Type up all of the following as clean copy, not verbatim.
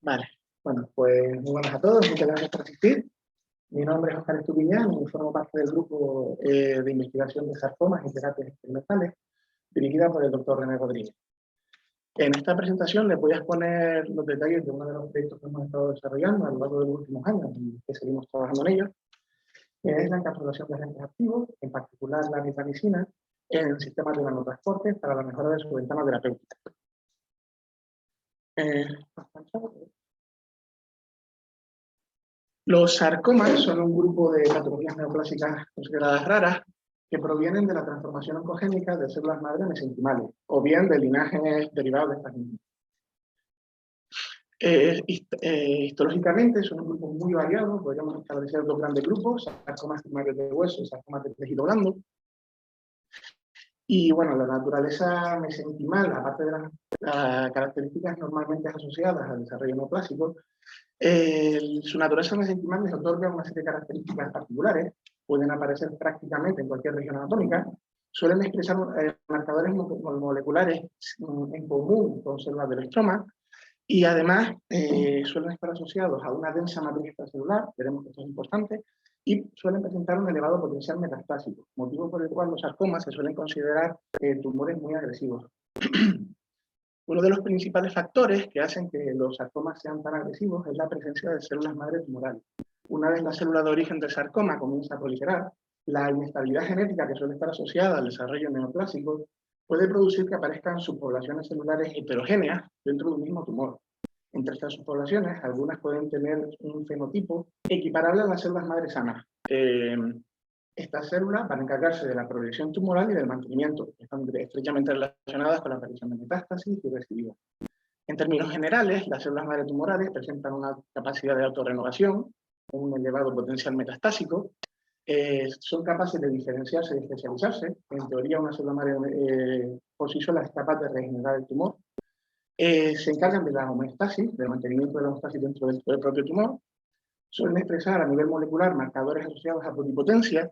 Vale, bueno, pues muy buenas a todos, muchas gracias por asistir. Mi nombre es Oscar Estupiñán y formo parte del grupo de investigación de sarcomas y terapias experimentales, dirigida por el doctor René Rodríguez. En esta presentación les voy a exponer los detalles de uno de los proyectos que hemos estado desarrollando a lo largo de los últimos años y que seguimos trabajando en ellos, que es la encapsulación de agentes activos, en particular la nitromicina, en sistemas de nanotransporte para la mejora de su ventana terapéutica. Los sarcomas son un grupo de patologías neoplásicas consideradas raras que provienen de la transformación oncogénica de células madre mesenquimales o bien de linajes derivados de estas mismas. Histológicamente son un grupo muy variado, podríamos establecer dos grandes grupos, sarcomas primarios de hueso y sarcomas de tejido blando. Y bueno, la naturaleza mesenquimal, aparte de las características normalmente asociadas al desarrollo neoplásico, su naturaleza mesenquimal les otorga una serie de características particulares, pueden aparecer prácticamente en cualquier región anatómica, suelen expresar marcadores moleculares en común con células del estroma, y además suelen estar asociados a una densa matriz extracelular, veremos que esto es importante, y suelen presentar un elevado potencial metastásico, motivo por el cual los sarcomas se suelen considerar tumores muy agresivos. Uno de los principales factores que hacen que los sarcomas sean tan agresivos es la presencia de células madre tumorales. Una vez la célula de origen del sarcoma comienza a proliferar, la inestabilidad genética que suele estar asociada al desarrollo neoplásico puede producir que aparezcan subpoblaciones celulares heterogéneas dentro de un mismo tumor. Entre estas subpoblaciones, algunas pueden tener un fenotipo equiparable a las células madre sanas. Estas células van a encargarse de la progresión tumoral y del mantenimiento, que están estrechamente relacionadas con la aparición de metástasis y recidiva. En términos generales, las células madre tumorales presentan una capacidad de autorrenovación, un elevado potencial metastásico, son capaces de diferenciarse y especializarse. En teoría, una célula madre por sí sola es capaz de regenerar el tumor. Se encargan de la homeostasis, del mantenimiento de la homeostasis dentro del propio tumor. Suelen expresar a nivel molecular marcadores asociados a pluripotencia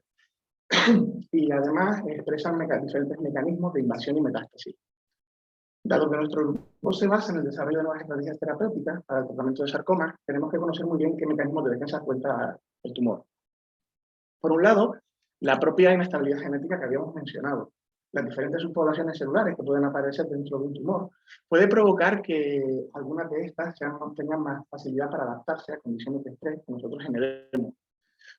y además expresan diferentes mecanismos de invasión y metástasis. Dado que nuestro grupo se basa en el desarrollo de nuevas estrategias terapéuticas para el tratamiento de sarcomas, tenemos que conocer muy bien qué mecanismos de defensa cuenta el tumor. Por un lado, la propia inestabilidad genética que habíamos mencionado. Las diferentes subpoblaciones celulares que pueden aparecer dentro de un tumor puede provocar que algunas de estas tengan más facilidad para adaptarse a condiciones de estrés que nosotros generemos.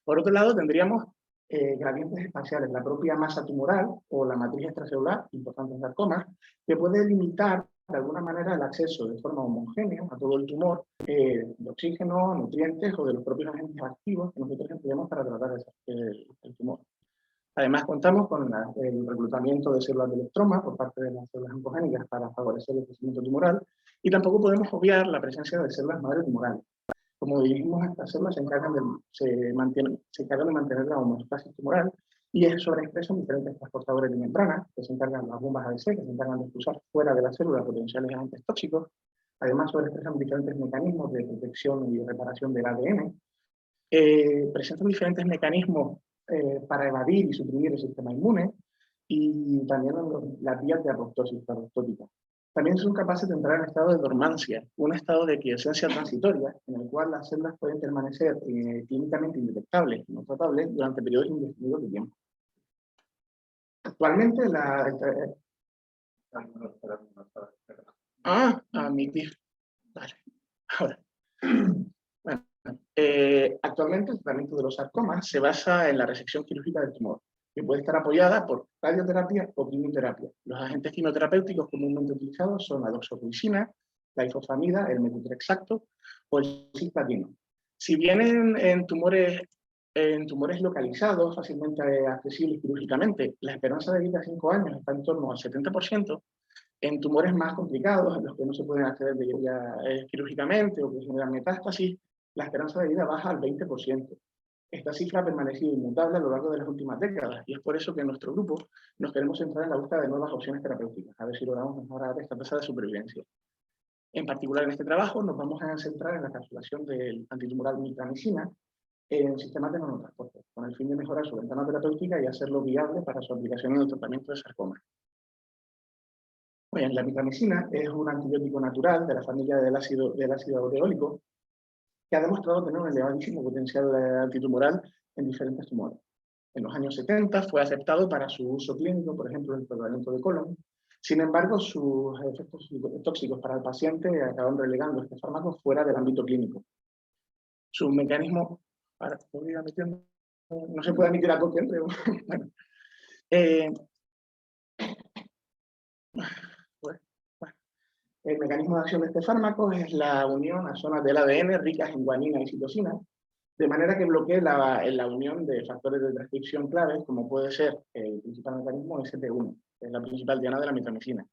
Por otro lado, tendríamos gradientes espaciales, la propia masa tumoral o la matriz extracelular, importante en sarcomas, que puede limitar de alguna manera el acceso de forma homogénea a todo el tumor de oxígeno, nutrientes o de los propios agentes activos que nosotros empleamos para tratar el tumor. Además, contamos con el reclutamiento de células del estroma por parte de las células oncogénicas para favorecer el crecimiento tumoral, y tampoco podemos obviar la presencia de células madre tumorales. Como dijimos, estas células se encargan de mantener la homeostasis tumoral y sobreexpresan diferentes transportadores de membrana, que se encargan de las bombas ADC, que se encargan de expulsar fuera de la célula potenciales agentes tóxicos. Además, sobreexpresan diferentes mecanismos de protección y reparación del ADN. Presentan diferentes mecanismos para evadir y suprimir el sistema inmune, y también las vías de apoptosis apoptótica. También son capaces de entrar en estado de dormancia, un estado de quiescencia transitoria, en el cual las células pueden permanecer clínicamente indetectables, no tratables, durante periodos indefinidos de tiempo. Actualmente admitir. Vale. Ahora. Bueno, actualmente el tratamiento de los sarcomas se basa en la resección quirúrgica del tumor, que puede estar apoyada por radioterapia o quimioterapia. Los agentes quimioterapéuticos comúnmente utilizados son la doxorubicina, la ifosfamida, el metotrexato o el cisplatino. Si bien en tumores localizados, fácilmente accesibles quirúrgicamente, la esperanza de vida a 5 años está en torno al 70%, en tumores más complicados, en los que no se pueden acceder quirúrgicamente o que generan metástasis, la esperanza de vida baja al 20%. Esta cifra ha permanecido inmutable a lo largo de las últimas décadas, y es por eso que en nuestro grupo nos queremos centrar en la búsqueda de nuevas opciones terapéuticas, a ver si logramos mejorar esta tasa de supervivencia. En particular, en este trabajo nos vamos a centrar en la encapsulación del antitumoral nitramicina en sistemas de nanotransporte, con el fin de mejorar su ventana terapéutica y hacerlo viable para su aplicación en el tratamiento de sarcoma. Bien, la mitramicina es un antibiótico natural de la familia del ácido aureólico que ha demostrado tener un elevadísimo potencial antitumoral en diferentes tumores. En los años 70 fue aceptado para su uso clínico, por ejemplo, en el tratamiento de colon. Sin embargo, sus efectos tóxicos para el paciente acaban relegando este fármaco fuera del ámbito clínico. Su mecanismo... Ahora, no se puede admitir a toque, pero bueno. El mecanismo de acción de este fármaco es la unión a zonas del ADN ricas en guanina y citosina, de manera que bloquee la unión de factores de transcripción claves, como puede ser el principal mecanismo ST1, que es la principal diana de la mitramicina.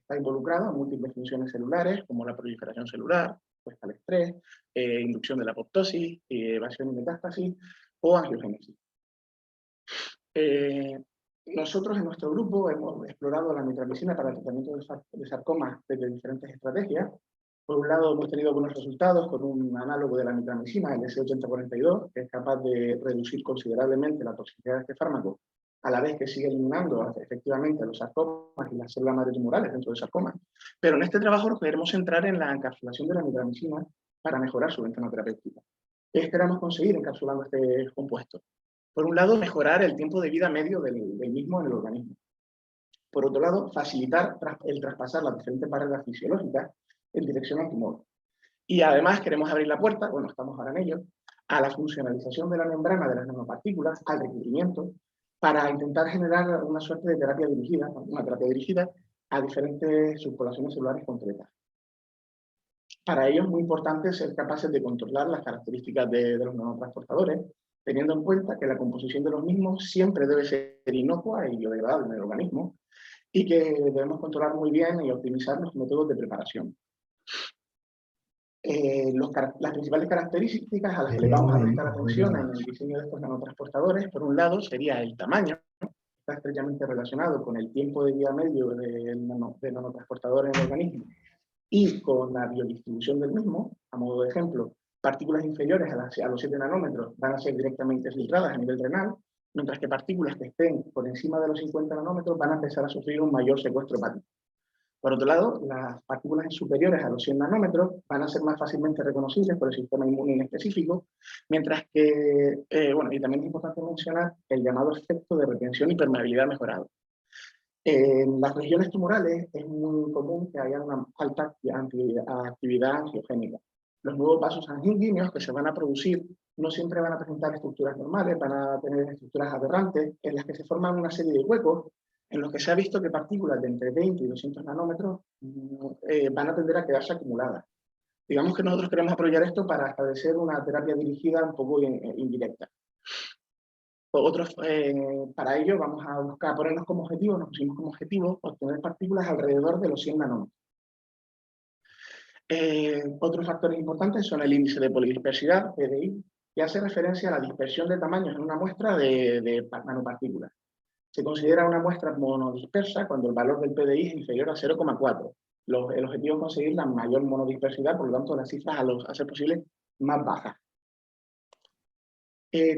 Está involucrado en múltiples funciones celulares, como la proliferación celular, respuesta al estrés, inducción de la apoptosis, evasión y metástasis o angiogénesis. Nosotros en nuestro grupo hemos explorado la mitramicina para el tratamiento de sarcomas desde diferentes estrategias. Por un lado, hemos tenido buenos resultados con un análogo de la mitramicina, el S8042, que es capaz de reducir considerablemente la toxicidad de este fármaco, a la vez que sigue eliminando efectivamente los sarcomas y las células madre tumorales dentro del sarcoma. Pero en este trabajo nos queremos centrar en la encapsulación de la mitramicina para mejorar su ventana terapéutica. ¿Qué esperamos conseguir encapsulando este compuesto? Por un lado, mejorar el tiempo de vida medio del mismo en el organismo. Por otro lado, facilitar el traspasar las diferentes barreras fisiológicas en dirección al tumor. Y además queremos abrir la puerta, bueno, estamos ahora en ello, a la funcionalización de la membrana de las nanopartículas, al recubrimiento, para intentar generar una suerte de terapia dirigida, una terapia dirigida a diferentes subpoblaciones celulares concretas. Para ello es muy importante ser capaces de controlar las características de los nanotransportadores, teniendo en cuenta que la composición de los mismos siempre debe ser inocua y biodegradable en el organismo, y que debemos controlar muy bien y optimizar los métodos de preparación. Las principales características a las que le vamos a prestar atención en el diseño de estos nanotransportadores, por un lado, sería el tamaño, está estrechamente relacionado con el tiempo de vida medio del nanotransportador en el organismo y con la biodistribución del mismo. A modo de ejemplo, partículas inferiores a los 7 nanómetros van a ser directamente filtradas a nivel renal, mientras que partículas que estén por encima de los 50 nanómetros van a empezar a sufrir un mayor secuestro hepático. Por otro lado, las partículas superiores a los 100 nanómetros van a ser más fácilmente reconocibles por el sistema inmune específico, mientras que, bueno, y también es importante mencionar el llamado efecto de retención y permeabilidad mejorado. En las regiones tumorales es muy común que haya una alta actividad angiogénica. Los nuevos vasos sanguíneos que se van a producir no siempre van a presentar estructuras normales, van a tener estructuras aberrantes en las que se forman una serie de huecos en los que se ha visto que partículas de entre 20 y 200 nanómetros van a tender a quedarse acumuladas. Digamos que nosotros queremos aprovechar esto para establecer una terapia dirigida un poco indirecta. Para ello vamos a buscar ponernos como objetivo, nos pusimos como objetivo obtener partículas alrededor de los 100 nanómetros. Otros factores importantes son el índice de polidispersidad, PDI, que hace referencia a la dispersión de tamaños en una muestra de nanopartículas. Se considera una muestra monodispersa cuando el valor del PDI es inferior a 0,4. El objetivo es conseguir la mayor monodispersidad, por lo tanto las cifras a ser posible más bajas.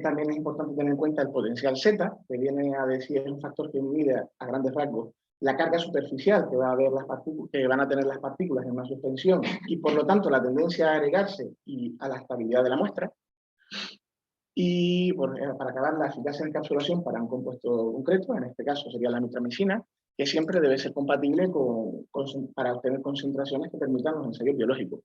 También es importante tener en cuenta el potencial Z, que viene a decir, es un factor que mide a grandes rasgos la carga superficial que van a tener las partículas en una suspensión y por lo tanto la tendencia a agregarse y a la estabilidad de la muestra. Y para acabar, la eficacia de encapsulación para un compuesto concreto, en este caso sería la mitramicina, que siempre debe ser compatible para obtener concentraciones que permitan los ensayos biológicos.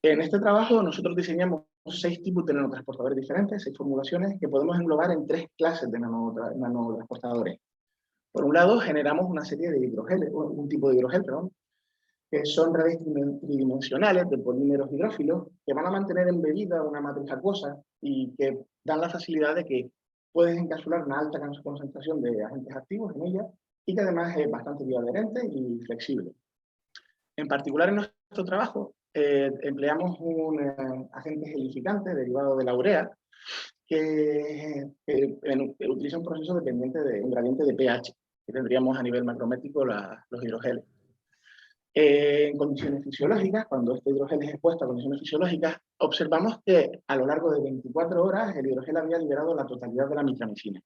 En este trabajo nosotros diseñamos 6 tipos de nanotransportadores diferentes, 6 formulaciones que podemos englobar en 3 clases de nanotransportadores. Por un lado, generamos una serie de hidrogeles, un tipo de hidrogel, perdón, que son redes tridimensionales de polímeros hidrófilos que van a mantener embebida una matriz acuosa y que dan la facilidad de que puedes encapsular una alta concentración de agentes activos en ella y que además es bastante bioadherente y flexible. En particular en nuestro trabajo empleamos un agente gelificante derivado de la urea que utiliza un proceso dependiente de un gradiente de pH que tendríamos a nivel macrométrico los hidrogeles. En condiciones fisiológicas, cuando este hidrogel es expuesto a condiciones fisiológicas, observamos que a lo largo de 24 horas el hidrogel había liberado la totalidad de la mitramicina.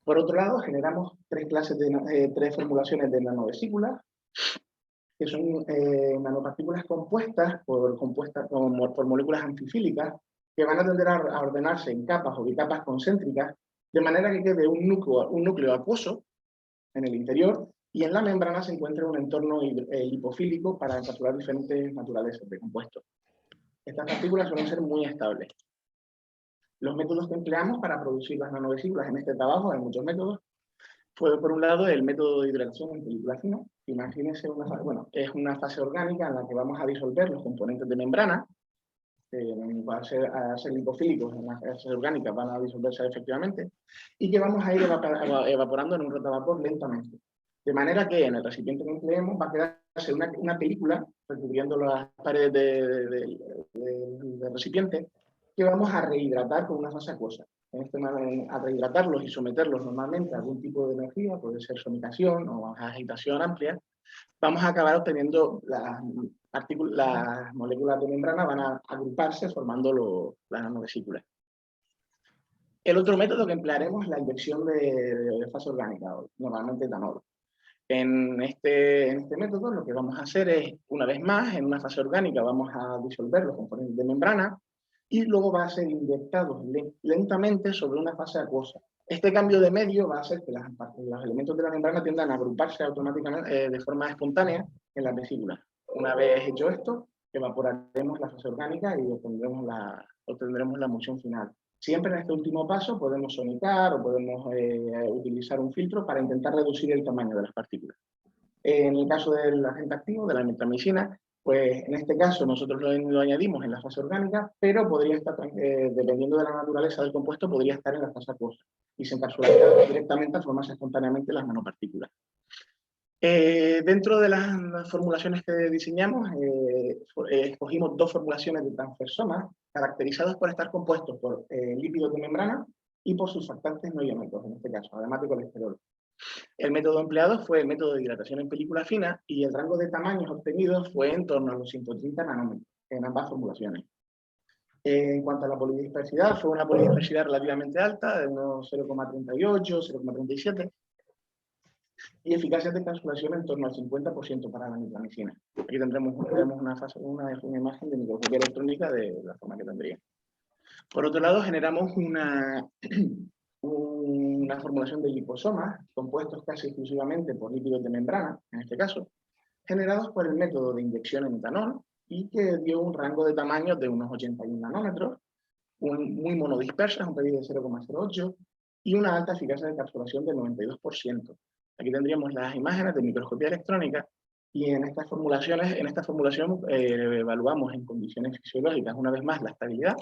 Por otro lado, generamos tres formulaciones de nanovesículas, que son nanopartículas compuestas por moléculas antifílicas, que van a tender a ordenarse en capas o bicapas concéntricas, de manera que quede un núcleo acuoso en el interior, y en la membrana se encuentra un entorno lipofílico para encapsular diferentes naturalezas de compuestos. Estas partículas suelen ser muy estables. Los métodos que empleamos para producir las nanovesículas en este trabajo, hay muchos métodos, fue por un lado el método de hidratación en película fina. Imagínense es una fase orgánica en la que vamos a disolver los componentes de membrana, a ser lipofílicos en la fase orgánica van a disolverse efectivamente, y que vamos a ir evaporando en un rotavapor lentamente. De manera que en el recipiente que empleemos va a quedarse una película recubriendo las paredes del recipiente, que vamos a rehidratar con una fase acuosa. A rehidratarlos y someterlos normalmente a algún tipo de energía, puede ser somicación o agitación amplia, vamos a acabar obteniendo las moléculas de membrana, van a agruparse formando las nanovesículas. El otro método que emplearemos es la inyección de fase orgánica, normalmente etanol. En este método lo que vamos a hacer es, una vez más, en una fase orgánica vamos a disolver los componentes de membrana y luego va a ser inyectados lentamente sobre una fase acuosa. Este cambio de medio va a hacer que los elementos de la membrana tiendan a agruparse automáticamente de forma espontánea en las vesículas. Una vez hecho esto, evaporaremos la fase orgánica y obtendremos la emulsión final. Siempre en este último paso podemos sonicar o podemos utilizar un filtro para intentar reducir el tamaño de las partículas. En el caso del agente activo, de la nitramicina, pues en este caso nosotros lo añadimos en la fase orgánica, pero podría estar, dependiendo de la naturaleza del compuesto, podría estar en la fase acuosa y se encapsularía directamente a formarse espontáneamente las nanopartículas. Dentro de las formulaciones que diseñamos, escogimos dos formulaciones de transfersomas caracterizados por estar compuestos por lípidos de membrana y por surfactantes no ionéticos, en este caso, además de colesterol. El método empleado fue el método de hidratación en película fina y el rango de tamaños obtenidos fue en torno a los 130 nanómetros en ambas formulaciones. En cuanto a la polidispersidad, fue una polidispersidad relativamente alta, de unos 0,38, 0,37, y eficacia de encapsulación en torno al 50% para la nitramicina. Aquí tendremos una imagen de microscopía electrónica de la forma que tendría. Por otro lado, generamos una formulación de liposomas compuestos casi exclusivamente por lípidos de membrana, en este caso, generados por el método de inyección en etanol y que dio un rango de tamaño de unos 81 nanómetros, muy monodispersas, un PDI de 0,08 y una alta eficacia de encapsulación del 92%. Aquí tendríamos las imágenes de microscopía electrónica y en esta formulación evaluamos en condiciones fisiológicas una vez más la estabilidad.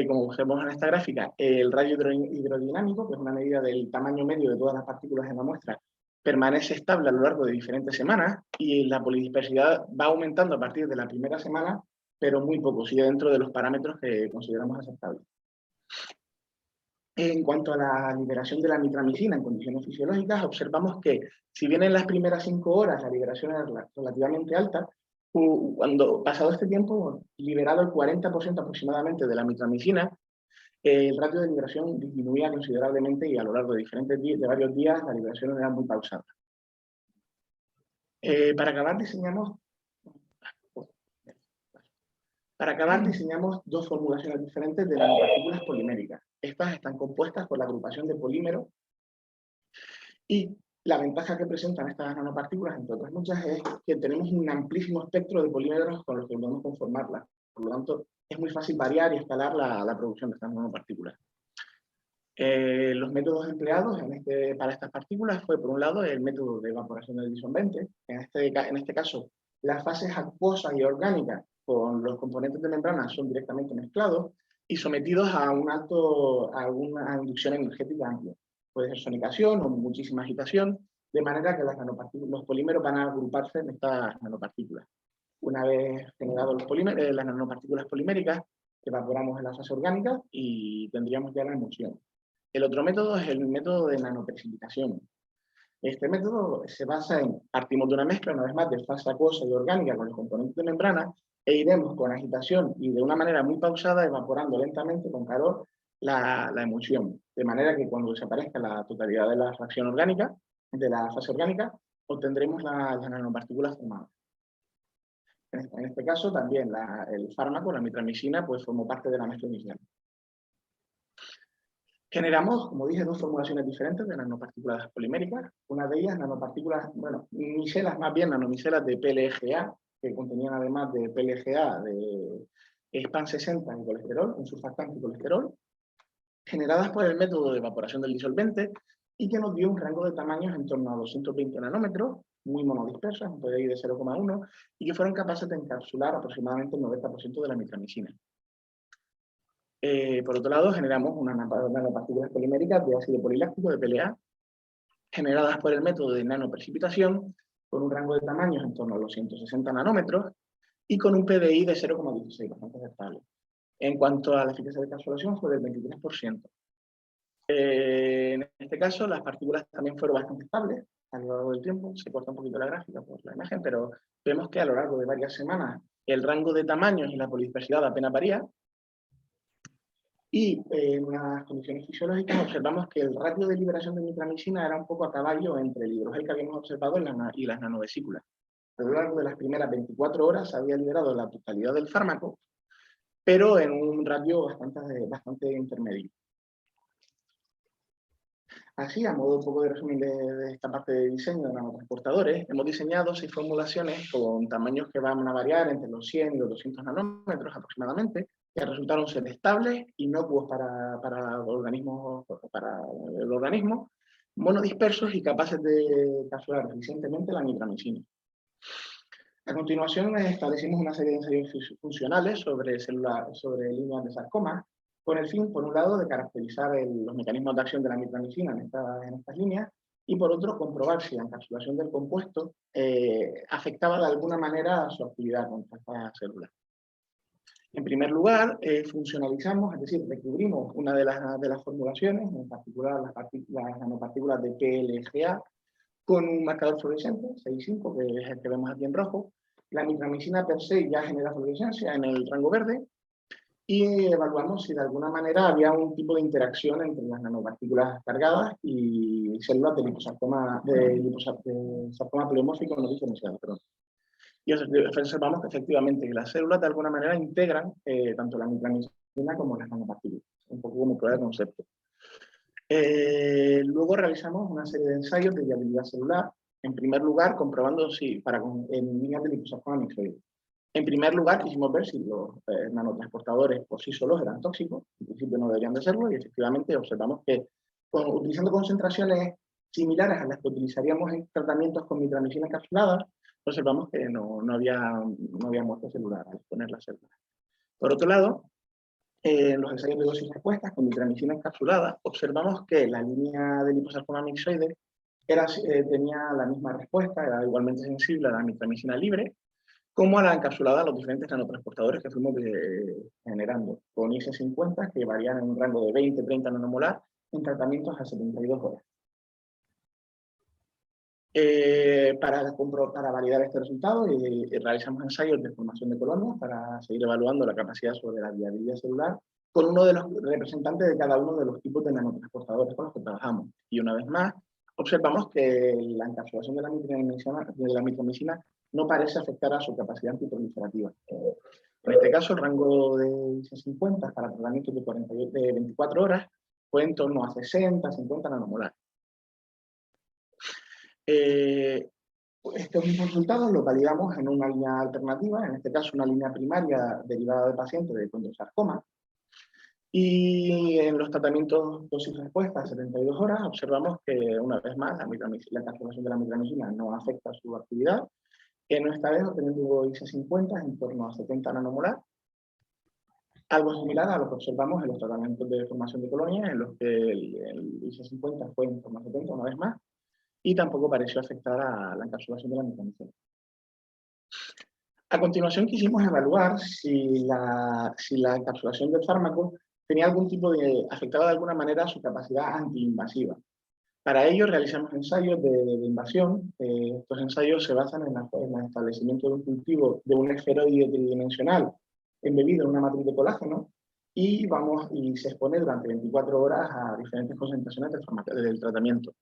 Como vemos en esta gráfica, el radio hidrodinámico, que es una medida del tamaño medio de todas las partículas en la muestra, permanece estable a lo largo de diferentes semanas y la polidispersidad va aumentando a partir de la primera semana, pero muy poco, sigue dentro de los parámetros que consideramos aceptables. En cuanto a la liberación de la nitramicina en condiciones fisiológicas, observamos que si bien en las primeras 5 horas la liberación era relativamente alta, cuando pasado este tiempo, liberado el 40% aproximadamente de la nitramicina, el ratio de liberación disminuía considerablemente y a lo largo de varios días la liberación era muy pausada. Para acabar diseñamos dos formulaciones diferentes de nanopartículas poliméricas. Estas están compuestas por la agrupación de polímeros y la ventaja que presentan estas nanopartículas, entre otras muchas, es que tenemos un amplísimo espectro de polímeros con los que podemos conformarlas. Por lo tanto, es muy fácil variar y escalar la producción de estas nanopartículas. Los métodos empleados para estas partículas fue, por un lado, el método de evaporación del disolvente. En este caso, las fases acuosas y orgánicas con los componentes de membrana son directamente mezclados y sometidos a una inducción energética amplia. Puede ser sonicación o muchísima agitación, de manera que los polímeros van a agruparse en estas nanopartículas. Una vez generados las nanopartículas poliméricas, evaporamos en la fase orgánica y tendríamos ya la emulsión. El otro método es el método de nanoprecipitación. Este método se basa en partimos de una mezcla, una vez más, de fase acuosa y orgánica con los componentes de membrana e iremos con agitación y de una manera muy pausada evaporando lentamente con calor la emulsión, de manera que cuando desaparezca la totalidad de la fracción orgánica, de la fase orgánica, obtendremos las nanopartículas formadas. En este caso, también el fármaco, la mitramicina, pues formó parte de la mezcla inicial. Generamos, como dije, dos formulaciones diferentes de nanopartículas poliméricas. Una de ellas, nanopartículas, bueno, micelas, más bien nanomicelas de PLGA, que contenían además de PLGA, de SPAN60 y colesterol, un surfactante y colesterol, generadas por el método de evaporación del disolvente y que nos dio un rango de tamaños en torno a 220 nanómetros, muy monodispersas, un PDI de 0,1, y que fueron capaces de encapsular aproximadamente el 90% de la mitramicina. Por otro lado, generamos unas nanopartículas poliméricas de ácido poliláctico, de PLA, generadas por el método de nanoprecipitación, con un rango de tamaños en torno a los 160 nanómetros y con un PDI de 0,16, bastante aceptable. En cuanto a la eficacia de encapsulación, fue del 23%. En este caso, las partículas también fueron bastante estables a lo largo del tiempo. Se corta un poquito la gráfica por la imagen, pero vemos que a lo largo de varias semanas el rango de tamaños y la polidispersidad apenas varía. Y en unas condiciones fisiológicas observamos que el ratio de liberación de mitramicina era un poco a caballo entre el hidrogel que habíamos observado y las nanovesículas. A lo largo de las primeras 24 horas se había liberado la totalidad del fármaco, pero en un ratio bastante intermedio. Así, a modo un poco de resumen de esta parte de diseño de nanotransportadores, hemos diseñado 6 formulaciones con tamaños que van a variar entre los 100 y los 200 nanómetros aproximadamente, que resultaron ser estables, inocuos para el organismo, monodispersos y capaces de encapsular eficientemente la mitramicina. A continuación, establecimos una serie de ensayos funcionales sobre líneas de sarcoma, con el fin, por un lado, de caracterizar los mecanismos de acción de la mitramicina en estas líneas, y por otro, comprobar si la encapsulación del compuesto afectaba de alguna manera su actividad contra estas células. En primer lugar, funcionalizamos, es decir, recubrimos una de las formulaciones, en particular las nanopartículas de PLGA, con un marcador fluorescente, 6,5, que es el que vemos aquí en rojo. La mitramicina per se ya genera fluorescencia en el rango verde, y evaluamos si de alguna manera había un tipo de interacción entre las nanopartículas cargadas y células de sarcoma pleomórfico no diferenciado. Y observamos que efectivamente las células de alguna manera integran tanto la mitramicina como las nanopartículas, un poco como prueba de concepto. Luego realizamos una serie de ensayos de viabilidad celular, en primer lugar comprobando si en líneas de liposarcoma mixoide. En primer lugar, quisimos ver si los nanotransportadores por sí solos eran tóxicos. En principio no deberían de serlo, y efectivamente observamos que utilizando concentraciones similares a las que utilizaríamos en tratamientos con mitramicina encapsulada, observamos que no había muerte celular al exponer las células. Por otro lado, en los ensayos de dosis respuestas con mitramicina encapsulada, observamos que la línea de liposarcoma mixoide tenía la misma respuesta, era igualmente sensible a la mitramicina libre, como a la encapsulada a los diferentes nanotransportadores que fuimos generando, con IC50 que varían en un rango de 20-30 nanomolar en tratamientos a 72 horas. Para validar este resultado, realizamos ensayos de formación de colonias para seguir evaluando la capacidad sobre la viabilidad celular con uno de los representantes de cada uno de los tipos de nanotransportadores con los que trabajamos. Y una vez más, observamos que la encapsulación de la mitramicina no parece afectar a su capacidad antiproliferativa. En este caso, el rango de IC50 para tratamientos de 24 horas fue en torno a 60-50 nanomolar. Estos mismos resultados los validamos en una línea alternativa, en este caso una línea primaria derivada de pacientes de condrosarcoma, y en los tratamientos dosis-respuesta a 72 horas observamos que una vez más la encapsulación de la mitramicina no afecta su actividad, en esta vez obteniendo IC50 en torno a 70 nanomolar, algo similar a lo que observamos en los tratamientos de formación de colonias, en los que el IC50 fue en torno a 70 una vez más, y tampoco pareció afectar a la encapsulación de la mitramicina. A continuación quisimos evaluar si la encapsulación del fármaco afectaba de alguna manera su capacidad antiinvasiva. Para ello realizamos ensayos de invasión. Estos ensayos se basan en el establecimiento de un cultivo de un esferoide tridimensional embebido en una matriz de colágeno, y se expone durante 24 horas a diferentes concentraciones del tratamiento.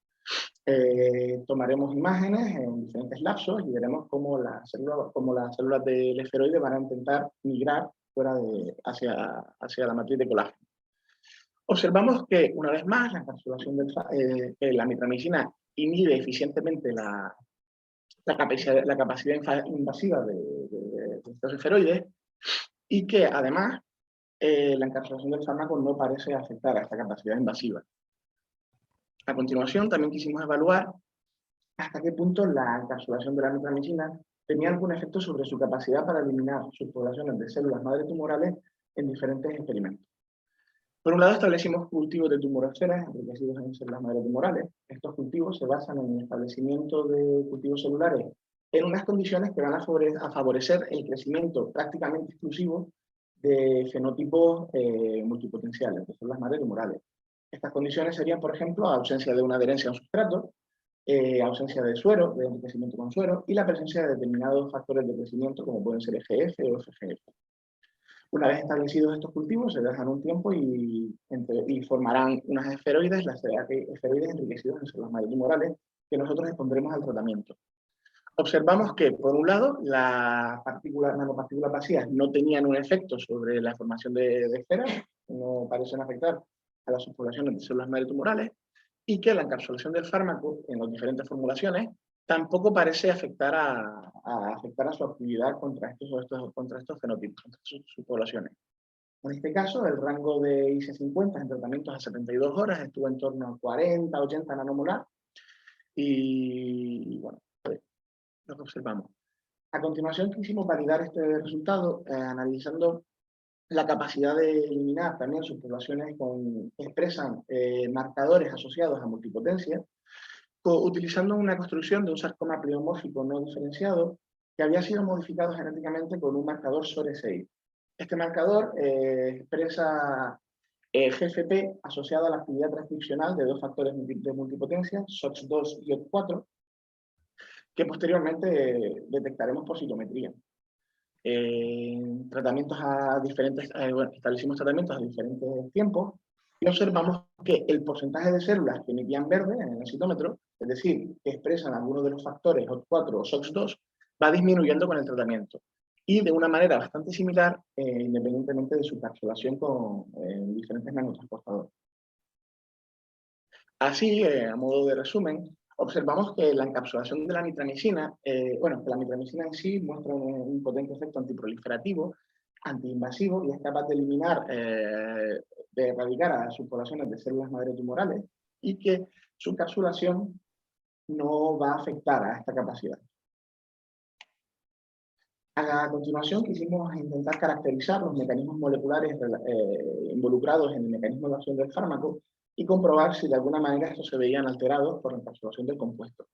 Tomaremos imágenes en diferentes lapsos y veremos cómo las células del esferoide van a intentar migrar hacia la matriz de colágeno. Observamos que, una vez más, la encapsulación la mitramicina inhibe eficientemente la capacidad invasiva de estos esferoides y que, además, la encapsulación del fármaco no parece afectar a esta capacidad invasiva. A continuación, también quisimos evaluar hasta qué punto la encapsulación de la mitramicina tenía algún efecto sobre su capacidad para eliminar subpoblaciones de células madre tumorales en diferentes experimentos. Por un lado, establecimos cultivos de tumorosferas enriquecidos en células madre tumorales. Estos cultivos se basan en el establecimiento de cultivos celulares en unas condiciones que van a favorecer el crecimiento prácticamente exclusivo de fenotipos multipotenciales, de células madre tumorales. Estas condiciones serían, por ejemplo, ausencia de una adherencia a un sustrato, ausencia de suero, de enriquecimiento con suero, y la presencia de determinados factores de crecimiento, como pueden ser EGF o FGF. Una vez establecidos estos cultivos, se dejan un tiempo y formarán unas esferoides, las esferoides enriquecidos en células madre tumorales, que nosotros expondremos al tratamiento. Observamos que, por un lado, las nanopartículas vacías no tenían un efecto sobre la formación de esferas, no parecen afectar a las subpoblaciones de células madre tumorales, y que la encapsulación del fármaco en las diferentes formulaciones tampoco parece afectar a su actividad contra estos fenotipos, contra sus subpoblaciones. En este caso, el rango de IC50 en tratamientos a 72 horas estuvo en torno a 40, 80 nanomolar, y bueno, pues, lo que observamos. A continuación, quisimos validar este resultado analizando la capacidad de eliminar también subpoblaciones que expresan marcadores asociados a multipotencia, utilizando una construcción de un sarcoma pleomórfico no diferenciado que había sido modificado genéticamente con un marcador SORE6. Este marcador expresa GFP asociado a la actividad transcripcional de dos factores de multipotencia, SOX2 y OT4, que posteriormente detectaremos por citometría. Establecimos tratamientos a diferentes tiempos y observamos que el porcentaje de células que emitían verde en el citómetro, es decir, que expresan algunos de los factores OT4 o SOX2, va disminuyendo con el tratamiento. Y de una manera bastante similar, independientemente de su encapsulación con diferentes nanotransportadores. Así, a modo de resumen, observamos que la encapsulación de la mitramicina, que la mitramicina en sí muestra un potente efecto antiproliferativo, antiinvasivo, y es capaz de eliminar, de erradicar a sus poblaciones de células madre tumorales, y que su encapsulación no va a afectar a esta capacidad. A continuación, quisimos intentar caracterizar los mecanismos moleculares involucrados en el mecanismo de acción del fármaco y comprobar si de alguna manera estos se veían alterados por la encapsulación del compuesto.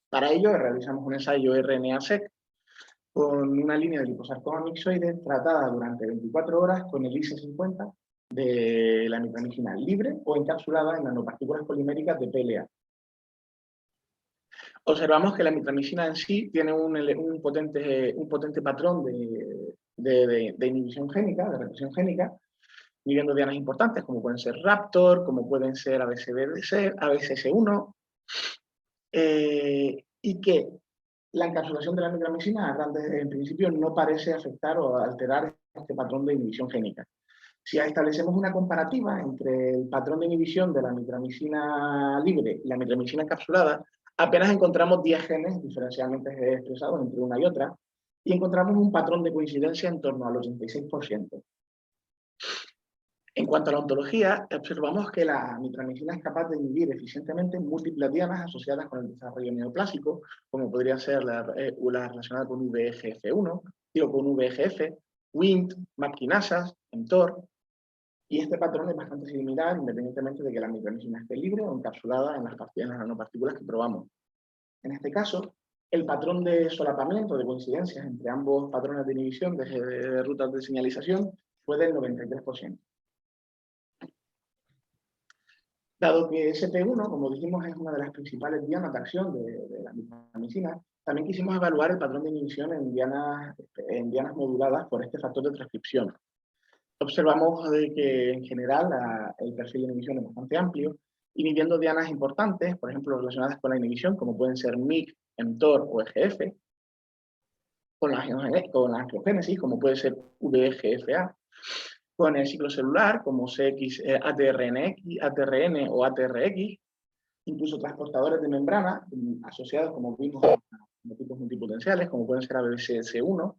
Para ello, realizamos un ensayo RNA-seq con una línea de liposarcoma mixoide tratada durante 24 horas con el IC50 de la mitramicina libre o encapsulada en nanopartículas poliméricas de PLA. Observamos que la mitramicina en sí tiene un potente patrón de inhibición génica, de represión génica, inhibiendo dianas importantes como pueden ser Raptor, como pueden ser ABCC1, y que la encapsulación de la mitramicina en principio no parece afectar o alterar este patrón de inhibición génica. Si establecemos una comparativa entre el patrón de inhibición de la mitramicina libre y la mitramicina encapsulada, apenas encontramos 10 genes diferencialmente expresados entre una y otra, y encontramos un patrón de coincidencia en torno al 86%. En cuanto a la ontología, observamos que la mitramicina es capaz de inhibir eficientemente múltiples dianas asociadas con el desarrollo neoplásico, como podría ser la relacionada con VEGF1, con VEGF, Wnt, MAP quinasas, mTOR, y este patrón es bastante similar independientemente de que la mitramicina esté libre o encapsulada en las nanopartículas que probamos. En este caso, el patrón de solapamiento, de coincidencias entre ambos patrones de inhibición de rutas de señalización fue del 93%. Dado que SP1, como dijimos, es una de las principales dianas de acción de la mitramicina, también quisimos evaluar el patrón de inhibición en dianas moduladas por este factor de transcripción. Observamos de que en general el perfil de inhibición es bastante amplio, inhibiendo dianas importantes, por ejemplo, relacionadas con la inhibición, como pueden ser MYC, mTOR o EGF, con la angiogénesis, como puede ser VEGFA, con el ciclo celular, como CX, ATRN o ATRX, incluso transportadores de membrana asociados, como vimos, a tipos multipotenciales, como pueden ser ABCC1,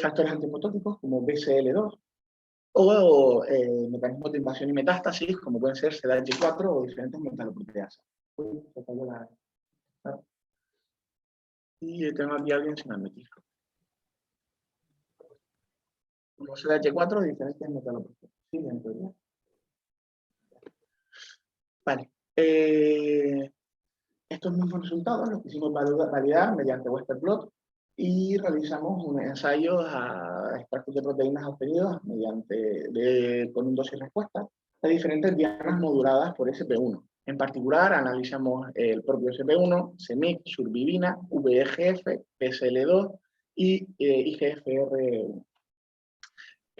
factores antipotóticos, como BCL2, o mecanismos de invasión y metástasis, como pueden ser CDH4 o diferentes metaloproteasas. Y tengo aquí a alguien sin admitir. Como CDH4 o diferentes metaloproteasas. Sí, en teoría. Vale. Estos mismos resultados los quisimos validar mediante Western blot y realizamos un ensayo a extractos de proteínas obtenidos con un dosis respuesta de diferentes dianas moduladas por SP1. En particular, analizamos el propio SP1, CEMIC, surbivina, VEGF, PSL2 y IGFR1.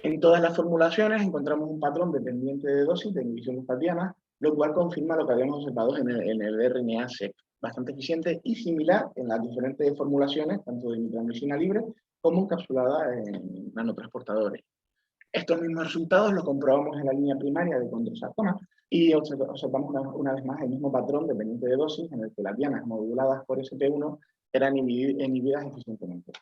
En todas las formulaciones encontramos un patrón dependiente de dosis de inhibición de estas dianas, lo cual confirma lo que habíamos observado en el RNA-seq, bastante eficiente y similar en las diferentes formulaciones, tanto de mitramicina libre como encapsulada en nanotransportadores. Estos mismos resultados los comprobamos en la línea primaria de condrosarcoma y observamos una vez más el mismo patrón dependiente de dosis en el que las dianas moduladas por SP1 eran inhibidas eficientemente.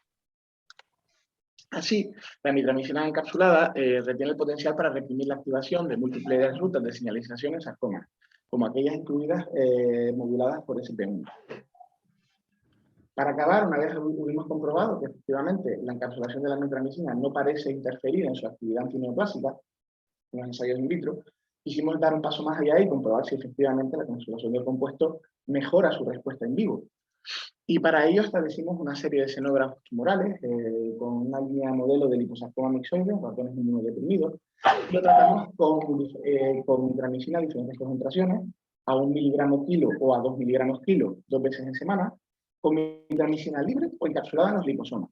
Así, la mitramicina encapsulada retiene el potencial para reprimir la activación de múltiples rutas de señalización en sarcomas, como aquellas incluidas moduladas por SP1. Para acabar, una vez hubimos comprobado que efectivamente la encapsulación de la mitramicina no parece interferir en su actividad antineoplásica en los ensayos in vitro, quisimos dar un paso más allá y comprobar si efectivamente la encapsulación del compuesto mejora su respuesta en vivo. Y para ello establecimos una serie de xenógrafos tumorales con una línea modelo de liposarcoma mixoide, ratones inmunodeprimidos, y lo tratamos con mitramicina a diferentes concentraciones, a 1 miligramo kilo o a 2 miligramos kilo 2 veces en semana, con mitramicina libre o encapsulada en los liposomas.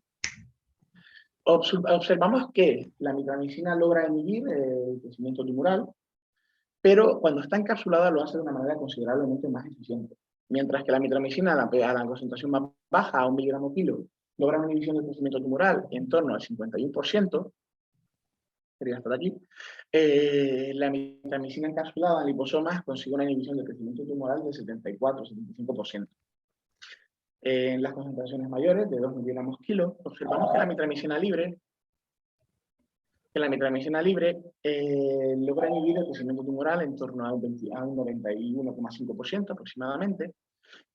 Observamos que la mitramicina logra inhibir el crecimiento tumoral, pero cuando está encapsulada lo hace de una manera considerablemente más eficiente. Mientras que la mitramicina a la concentración más baja, a 1 miligramo kilo, logra una inhibición del crecimiento tumoral en torno al 51%, sería hasta aquí, la mitramicina encapsulada en liposomas consigue una inhibición del crecimiento tumoral del 74-75%. En las concentraciones mayores, de 2 miligramos kilo, observamos que la mitramicina libre logra inhibir el crecimiento tumoral en torno a un 91,5% aproximadamente,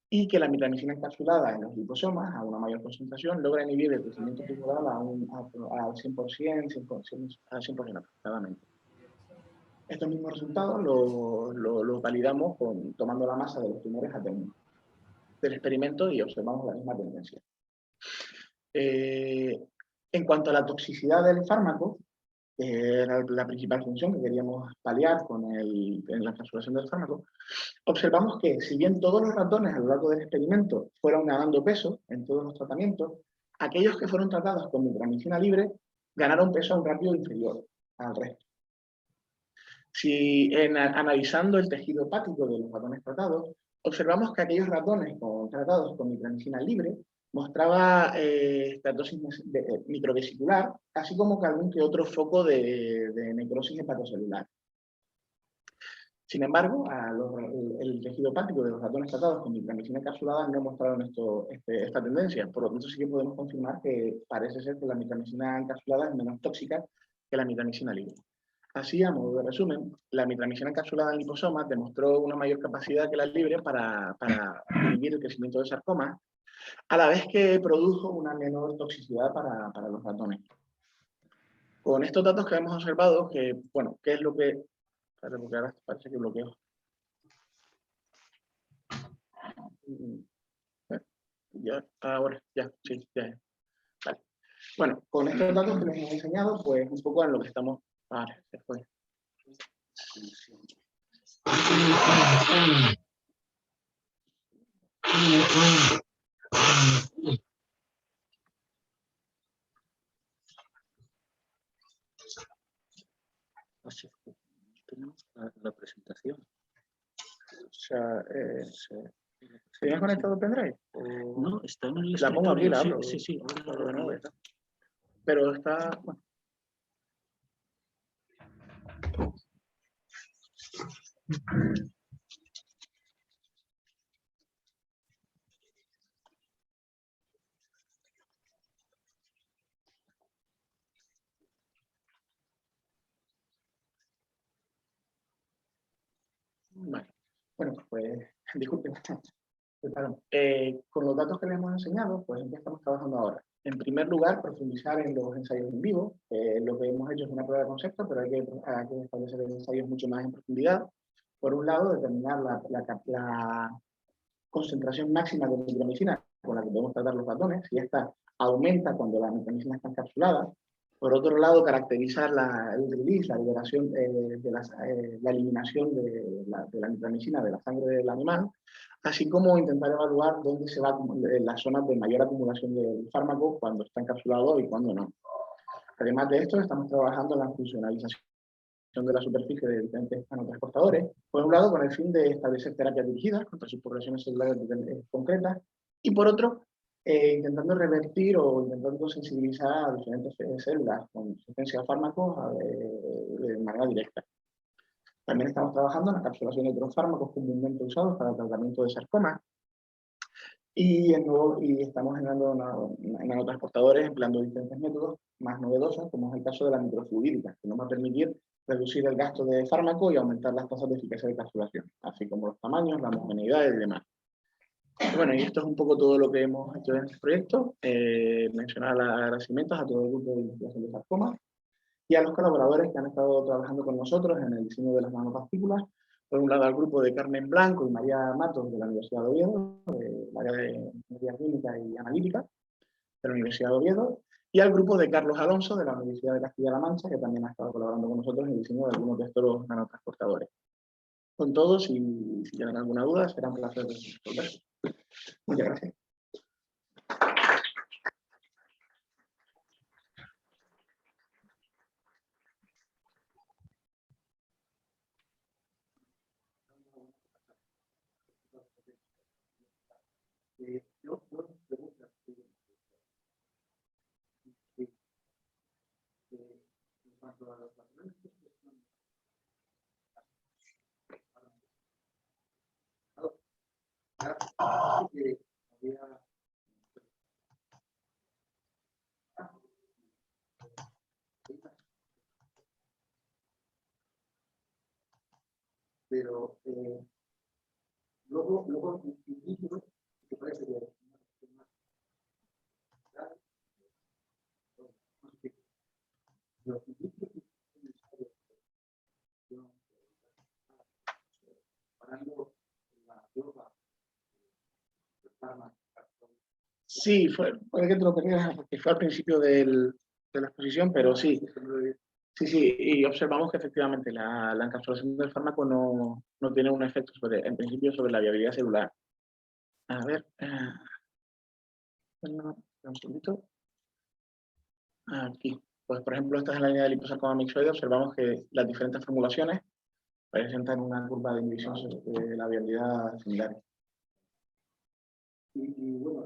y que la mitramicina encapsulada en los liposomas, a una mayor concentración, logra inhibir el crecimiento tumoral al 100%, al 100% aproximadamente. Estos mismos resultados los validamos tomando la masa de los tumores del experimento y observamos la misma tendencia. En cuanto a la toxicidad del fármaco, era la principal función que queríamos paliar en la encapsulación del fármaco, observamos que si bien todos los ratones a lo largo del experimento fueron ganando peso en todos los tratamientos, aquellos que fueron tratados con mitramicina libre ganaron peso a un ratio inferior al resto. Si analizando el tejido hepático de los ratones tratados, observamos que aquellos ratones tratados con mitramicina libre mostraba estatosis microvesicular, así como que algún que otro foco de necrosis hepatocelular. Sin embargo, el tejido hepático de los ratones tratados con mitramicina encapsulada no mostraron esta tendencia. Por lo tanto, sí que podemos confirmar que parece ser que la mitramicina encapsulada es menos tóxica que la mitramicina libre. Así, a modo de resumen, la mitramicina encapsulada en liposomas demostró una mayor capacidad que la libre para inhibir el crecimiento de sarcomas, a la vez que produjo una menor toxicidad para los ratones. Con estos datos que hemos observado, bueno, ¿qué es lo que...? Porque ahora parece que bloqueo. Ya, ahora, ya, sí, ya. Vale. Bueno, con estos datos que les hemos enseñado, pues un poco en lo que estamos... Vale, se fue. ¿Tienes conectado el pendrive? No, está en el la pongo aquí, la abro. Sí. Pero está... Bueno. Vale. Bueno, pues disculpen. Con los datos que les hemos enseñado, pues en qué estamos trabajando ahora. En primer lugar, profundizar en los ensayos en vivo. Lo que hemos hecho es una prueba de concepto, pero hay que establecer ensayos mucho más en profundidad. Por un lado, determinar la concentración máxima de nitromicina con la que podemos tratar los ratones, si esta aumenta cuando la nitromicina está encapsulada. Por otro lado, caracterizar el release, la liberación, la eliminación de la nitromicina de la sangre del animal, así como intentar evaluar dónde se va las zonas de mayor acumulación del fármaco cuando está encapsulado y cuando no. Además de esto, estamos trabajando en la funcionalización de la superficie de diferentes nanotransportadores, por un lado con el fin de establecer terapias dirigidas contra sus poblaciones celulares concretas, y por otro, intentando revertir o intentando sensibilizar a diferentes células con resistencia a fármacos de manera directa. También estamos trabajando en la encapsulación de otros fármacos comúnmente usados para el tratamiento de sarcoma, y estamos generando nanotransportadores empleando diferentes métodos más novedosos, como es el caso de la microfluídica, que nos va a permitir reducir el gasto de fármaco y aumentar las tasas de eficacia de encapsulación, así como los tamaños, la homogeneidad y demás. Bueno, y esto es un poco todo lo que hemos hecho en este proyecto. Mencionar los agradecimientos a todo el grupo de investigación de sarcoma y a los colaboradores que han estado trabajando con nosotros en el diseño de las nanopartículas. Por un lado, al grupo de Carmen Blanco y María Matos de la Universidad de Oviedo, del área de Ingeniería Clínica y Analítica de la Universidad de Oviedo, y al grupo de Carlos Alonso de la Universidad de Castilla-La Mancha, que también ha estado colaborando con nosotros en el diseño de algunos de estos nanotransportadores. Con todos, si tienen alguna duda, será un placer resolver. Muchas gracias. Pero luego que parece que sí, puede que te lo perdieras porque fue al principio de la exposición, pero sí. Sí, y observamos que efectivamente la encapsulación del fármaco no tiene un efecto en principio sobre la viabilidad celular. A ver, un segundito. Aquí, pues por ejemplo, esta es la línea del liposarcoma mixoide, observamos que las diferentes formulaciones presentan una curva de inhibición de la viabilidad similar. Y bueno,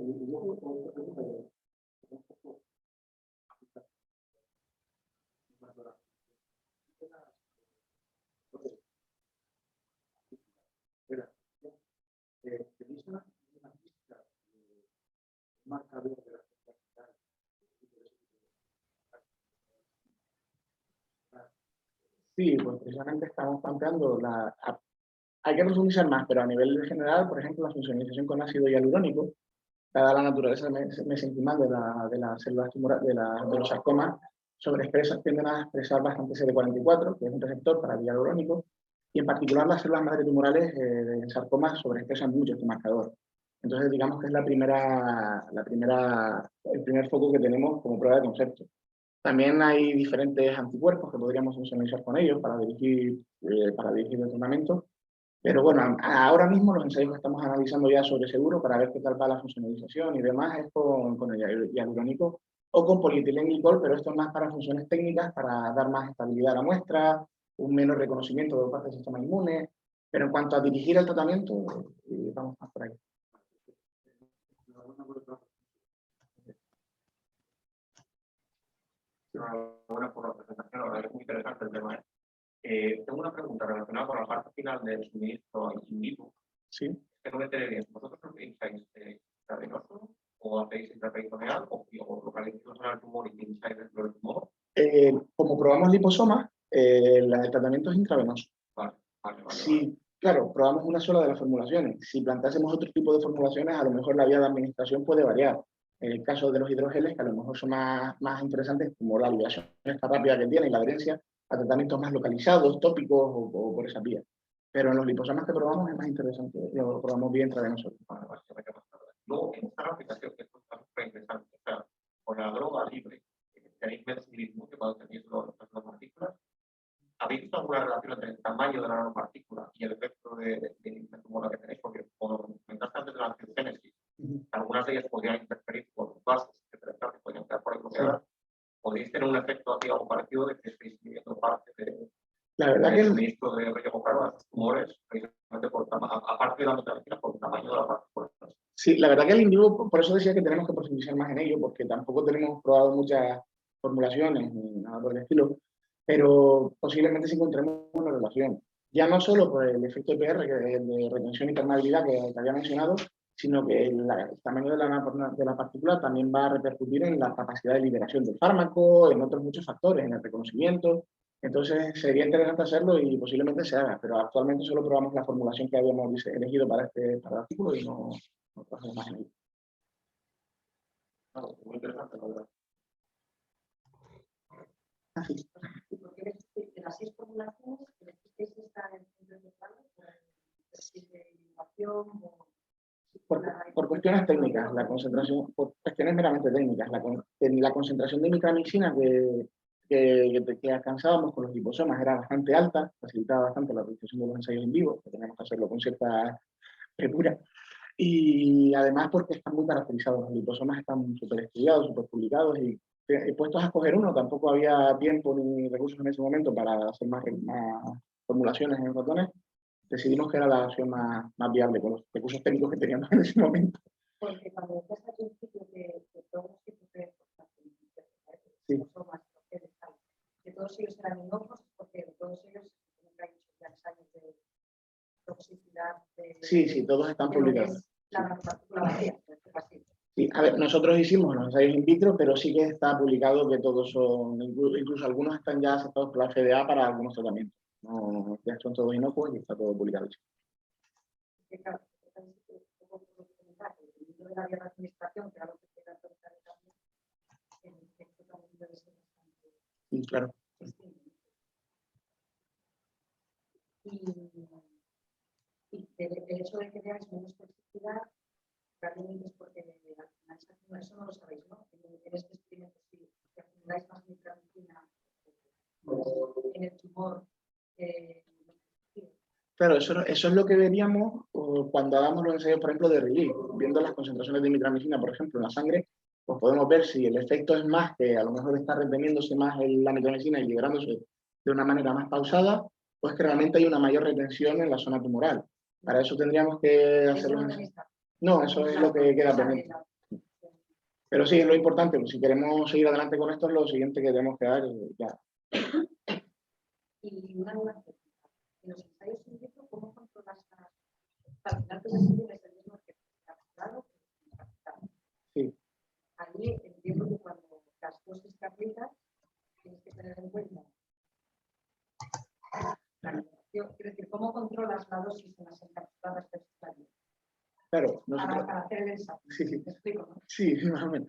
sí, pues precisamente estamos planteando hay que profundizar más, pero a nivel general, por ejemplo, la funcionalización con ácido hialurónico, dada la naturaleza mesenquimal de las células tumorales, de los sarcomas, tienden a expresar bastante CD44, que es un receptor para el hialurónico, y en particular las células madre tumorales de sarcomas sobreexpresan mucho este marcador. Entonces, digamos que es el primer foco que tenemos como prueba de concepto. También hay diferentes anticuerpos que podríamos funcionalizar con ellos para dirigir el tratamiento. Pero bueno, ahora mismo los ensayos que estamos analizando ya sobre seguro para ver qué tal va la funcionalización y demás es con el hialurónico o con polietilenglicol, pero esto es más para funciones técnicas, para dar más estabilidad a la muestra, un menor reconocimiento por parte del sistema inmune, Pero en cuanto a dirigir el tratamiento, vamos más por ahí. Enhorabuena por la presentación, la verdad es muy interesante el tema. Tengo una pregunta relacionada con la parte final del suministro in vivo. Sí. Que no me enteré bien. ¿Vosotros lo utilizáis intravenoso o hacéis intraperitoneal o localizáis el tumor y pincháis dentro del tumor? Como probamos liposomas, el tratamiento es intravenoso. Vale. Sí, claro, probamos una sola de las formulaciones. Si plantásemos otro tipo de formulaciones, a lo mejor la vía de administración puede variar. En el caso de los hidrogeles, que a lo mejor son más interesantes, como la liberación esta rápida que tiene y la adherencia a tratamientos más localizados, tópicos o por esa vía. Pero en los liposomas que probamos es más interesante, lo probamos bien intravenoso. Luego, en esta aplicación que es súper interesante, o sea, con la droga libre, que hay menos cuando tenéis las partículas, ¿habéis visto alguna relación entre el tamaño de la nanopartícula y el efecto de tumor que tenéis? Porque, como comentaste antes de la angiogénesis, algunas de ellas podrían interferir con los vasos, que podrían quedar por ahí bloqueadas. ¿Podéis tener un efecto aquí algo parecido de que estéis viviendo parte del suministro de radiocarbón a los tumores, precisamente aparte de la metalina, por el tamaño de la partícula? Sí, la verdad que el in vivo, por eso decía que tenemos que profundizar más en ello, porque tampoco tenemos probado muchas formulaciones ni nada por el estilo, pero posiblemente sí encontremos una relación. Ya no solo por el efecto EPR, que es de retención y permeabilidad que había mencionado, sino que el tamaño de la partícula también va a repercutir en la capacidad de liberación del fármaco, en otros muchos factores, en el reconocimiento. Entonces sería interesante hacerlo y posiblemente se haga, pero actualmente solo probamos la formulación que habíamos elegido para el artículo y no trabajamos más en ello. Muy interesante, la verdad. Así. Porque de las 6 formulaciones, ¿elegisteis esta en el centro de innovación? Por cuestiones técnicas, la concentración, por cuestiones meramente técnicas, la concentración de micramicina que alcanzábamos con los liposomas era bastante alta, facilitaba bastante la realización de los ensayos en vivo, que teníamos que hacerlo con cierta premura. Y además porque están muy caracterizados, los liposomas están súper estudiados, súper publicados y puestos a escoger uno, tampoco había tiempo ni recursos en ese momento para hacer más formulaciones en ratones. Decidimos que era la opción más viable con los recursos técnicos que teníamos en ese momento. Porque cuando decías al principio que todos los tipos de liposomas, que todos ellos eran inocuos, porque todos ellos nunca han hecho ya ensayos de toxicidad. Sí, todos están publicados. La nanopartícula vacía, sí, a ver, nosotros hicimos los ensayos in vitro, pero sí que está publicado que todos son, incluso algunos están ya aceptados por la FDA para algunos tratamientos. No, ya son todos inocuos y está todo publicado. Claro, de la vía de administración, que era lo que queda también, el efecto también debe ser bastante. Sí, claro. Y el hecho de que veáis menos toxicidad, realmente es porque al final eso no lo sabéis, ¿no? En este experimento, si acumuláis más micramicina en el tumor. Claro, eso es lo que veríamos cuando hagamos los ensayos, por ejemplo, de Riley. Viendo las concentraciones de micramicina, por ejemplo, en la sangre, pues podemos ver si el efecto es más que a lo mejor está reteniéndose más la micramicina y liberándose de una manera más pausada, pues que realmente hay una mayor retención en la zona tumoral. Para eso tendríamos que hacerlo. No, eso es lo que queda pendiente. Pero sí, es lo importante, pues si queremos seguir adelante con esto, es lo siguiente que tenemos que dar ya. Y una duda técnica. En los ensayos in vitro, ¿cómo controlas al final pues así tienes el mismo efecto capturado que capturado? Sí. Allí entiendo que cuando las dosis que aplicas tienes que tener en cuenta la alimentación. Quiero decir, ¿cómo controlas la dosis en las encapsuladas versus? Claro, nosotros, para hacer el ensayo. Sí. ¿Me explico, no? Sí, más o menos.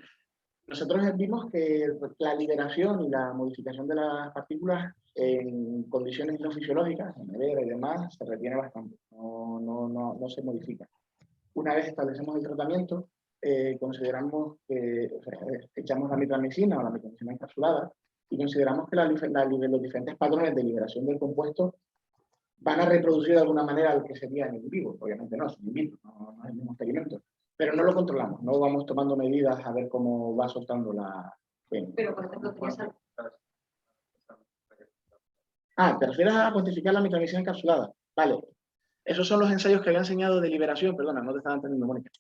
Nosotros vimos que la liberación y la modificación de las partículas en condiciones no fisiológicas, en nevera y demás, se retiene bastante, no se modifica. Una vez establecemos el tratamiento, consideramos que echamos la micramicina o la micramicina encapsulada y consideramos que los diferentes patrones de liberación del compuesto van a reproducir de alguna manera lo que sería en vivo. Obviamente no, es in vitro, no es el mismo experimento. Pero no lo controlamos, no vamos tomando medidas a ver cómo va soltando la... Pero, por ejemplo, tenías algo. ¿te refieres a cuantificar la micramicina encapsulada? Vale. Esos son los ensayos que había enseñado de liberación, perdona, no te estaba entendiendo, Mónica.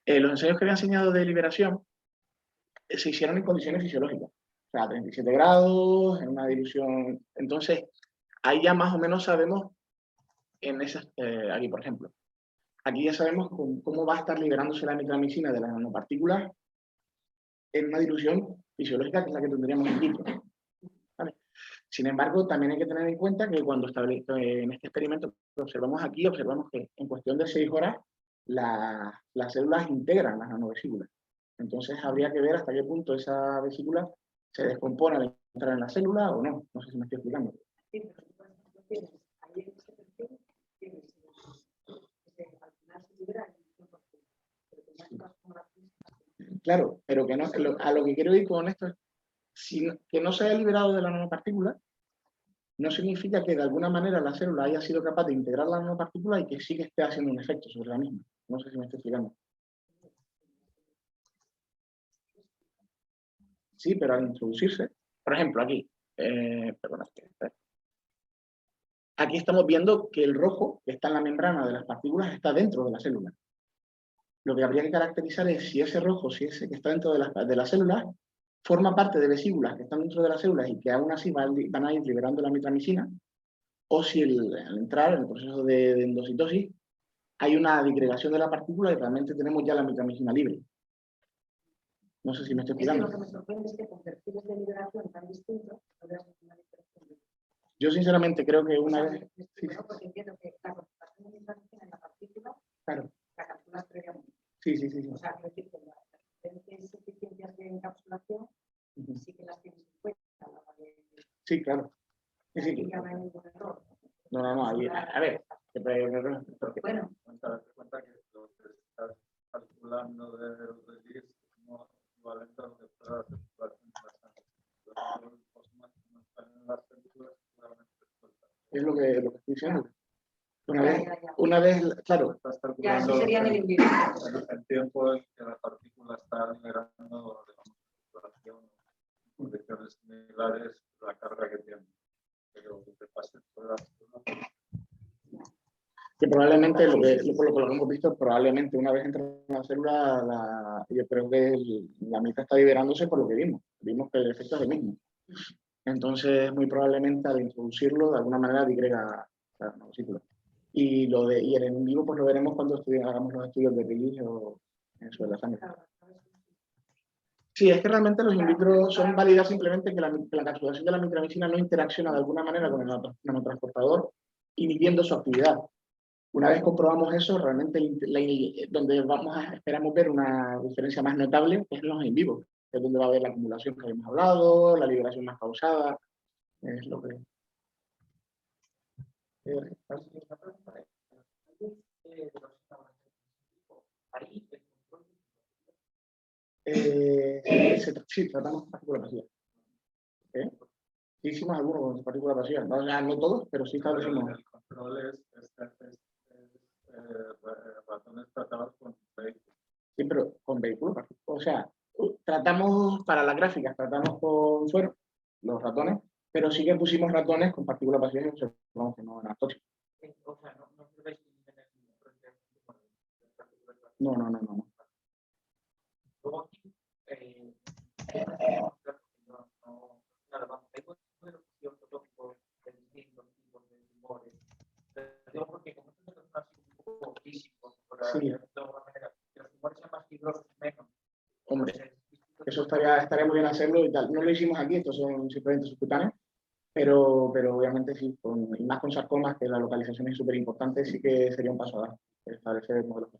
Los ensayos que había enseñado de liberación se hicieron en condiciones fisiológicas, o sea, a 37 grados, en una dilución. Entonces, ahí ya más o menos sabemos, aquí por ejemplo, aquí ya sabemos cómo va a estar liberándose la mitramicina de las nanopartículas en una dilución fisiológica que es la que tendríamos in vitro. ¿Vale? Sin embargo, también hay que tener en cuenta que cuando en este experimento que observamos aquí, observamos que en cuestión de 6 horas las células integran las nanovesículas. Entonces habría que ver hasta qué punto esa vesícula se descompone al entrar en la célula o no. No sé si me estoy explicando. Sí, pero por ejemplo, tienes ahí en ese perfil, tienes al final se libera el 100%, pero tenías más como la Claro, pero que no, a lo que quiero ir con esto es que no se haya liberado de la nanopartícula no significa que de alguna manera la célula haya sido capaz de integrar la nanopartícula y que sí que esté haciendo un efecto sobre la misma. No sé si me estoy explicando. Sí, pero al introducirse, por ejemplo, aquí, perdona, aquí estamos viendo que el rojo que está en la membrana de las partículas está dentro de la célula. Lo que habría que caracterizar es si ese rojo, si ese que está dentro de la célula, forma parte de vesículas que están dentro de las células y que aún así van a ir liberando la mitramicina, o si al entrar en el proceso de endocitosis hay una disgregación de la partícula y realmente tenemos ya la mitramicina libre. No sé si me estoy Es que explicando. lo que me sorprende es que con perfiles de liberación tan distintos, no veas ninguna diferencia. Yo sinceramente creo que una vez... Me explico, porque entiendo que la concentración de mitramicina en la partícula Claro. la calculas previamente. Sí. O sea, quiero decir que las diferentes eficiencias de encapsulación sí que las tienes en cuenta. Sí, claro. Sí. No hay ningún error. No, a ver. Bueno, Darte cuenta que lo que estás calculando de RIS no equivalente a lo que pueda hacer la sangre. Los cosmos que no están en las células seguramente resultan. Es lo que estoy diciendo. Una vez, claro. Estás ya, calculando eso sería en el individuo. el tiempo en que la partícula está liberando, digamos, circulación en condiciones similares la carga que tiene. Pero que te pase toda la célula. Que probablemente lo que hemos visto, probablemente una vez entra en la célula, yo creo que la mitad está liberándose por lo que vimos. Vimos que el efecto es el mismo. Entonces, muy probablemente al introducirlo, de alguna manera digrega la nanovesícula. Y en el en vivo pues lo veremos cuando hagamos los estudios de RIS o eso de la sangre. Sí, es que realmente los in vitro son válidas simplemente que la encapsulación de la mitramicina no interacciona de alguna manera con el nanotransportador, inhibiendo su actividad. Una vez comprobamos eso, realmente donde esperamos ver una diferencia más notable es en los in vivo, que es donde va a haber la acumulación que habíamos hablado, la liberación más pausada, es lo que... Sí, tratamos partículas vacías. Sí, hicimos algunos con partículas vacías, no todos, pero sí establecimos. El control es ratones tratados con vehículos. Sí, pero con vehículos. O sea, tratamos para las gráficas, tratamos con suero, los ratones, pero sí que pusimos ratones con partículas vacías y observamos que no eran tóxicos. No. Sí. Hombre, eso estaría muy bien hacerlo y tal. No lo hicimos aquí, estos son simplemente subcutáneos, pero obviamente sí, y más con sarcomas, que la localización es súper importante, sí que sería un paso a dar, establecer modelos.